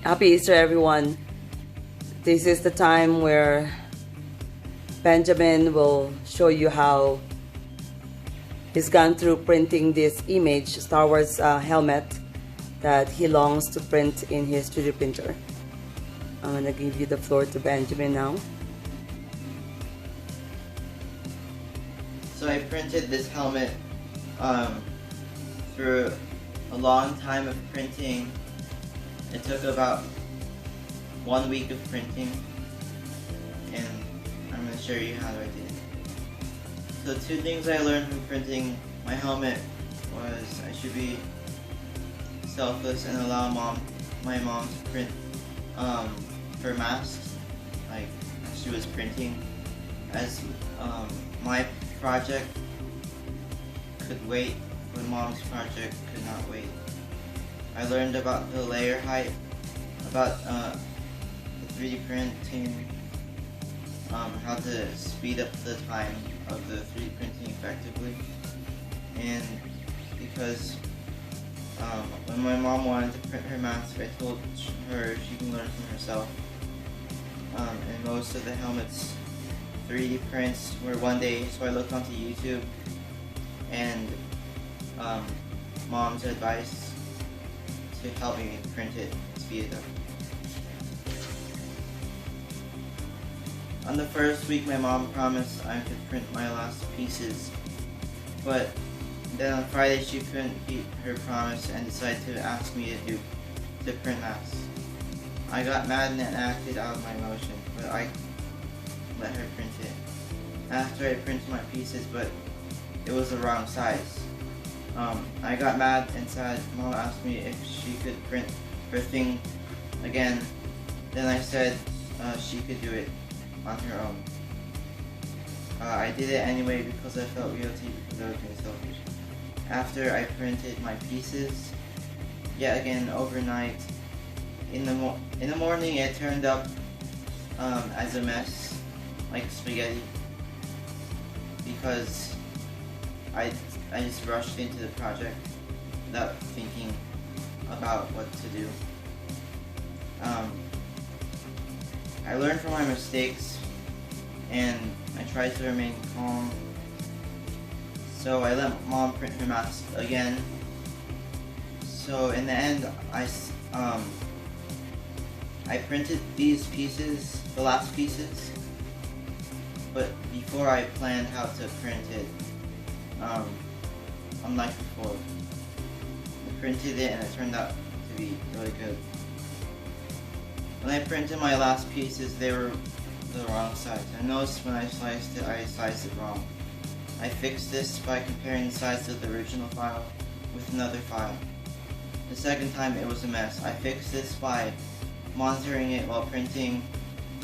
Happy Easter, everyone. This is the time where Benjamin will show you how he's gone through printing this image, Star Wars helmet, that he longs to print in his 3D printer. I'm gonna give you the floor to Benjamin now. So I printed this helmet through a long time of printing. It took about 1 week of printing, and I'm going to show you how I did it. So 2 things I learned from printing my helmet was I should be selfless and allow my mom to print her masks like she was printing, as my project could wait when Mom's project could not wait. I learned about the layer height, about the 3D printing, how to speed up the time of the 3D printing effectively, and because when my mom wanted to print her mask, I told her she can learn from herself, and most of the helmets 3D prints were one day, so I looked onto YouTube and Mom's advice to help me print it and speed it up. On the first week, my mom promised I could print my last pieces, but then on Friday she couldn't keep her promise and decided to ask me to print masks. I got mad and acted out of my emotion, but I let her print it. After I printed my pieces, but it was the wrong size. I got mad and sad. Mom asked me if she could print her thing again. Then I said she could do it on her own. I did it anyway because I felt guilty because I was being selfish. After I printed my pieces, yet again overnight, in the morning it turned up as a mess, like spaghetti, because I just rushed into the project without thinking about what to do. I learned from my mistakes and I tried to remain calm. So I let Mom print her mask again. So in the end, I printed these pieces, the last pieces, but before I planned how to print it. Unlike before, I printed it and it turned out to be really good. When I printed my last pieces, they were the wrong size. I noticed when I sliced it, I sized it wrong. I fixed this by comparing the size of the original file with another file. The second time it was a mess. I fixed this by monitoring it while printing,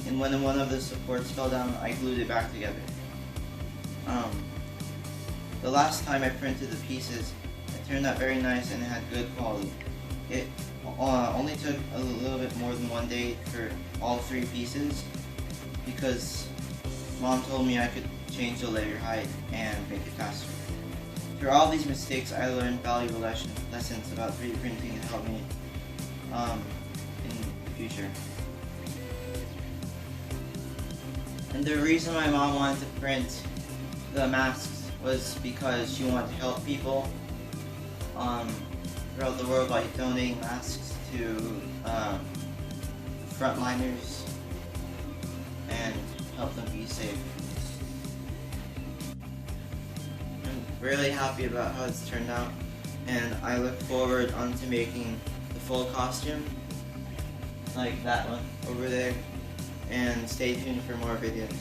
and when one of the supports fell down, I glued it back together. The last time I printed the pieces, it turned out very nice and it had good quality. It only took a little bit more than 1 day for all 3 pieces, because Mom told me I could change the layer height and make it faster. Through all these mistakes, I learned valuable lessons about 3D printing to help me in the future. And the reason my mom wanted to print the masks was because she wanted to help people throughout the world by donating masks to frontliners and help them be safe. I'm really happy about how it's turned out, and I look forward to making the full costume, like that one over there, and stay tuned for more videos.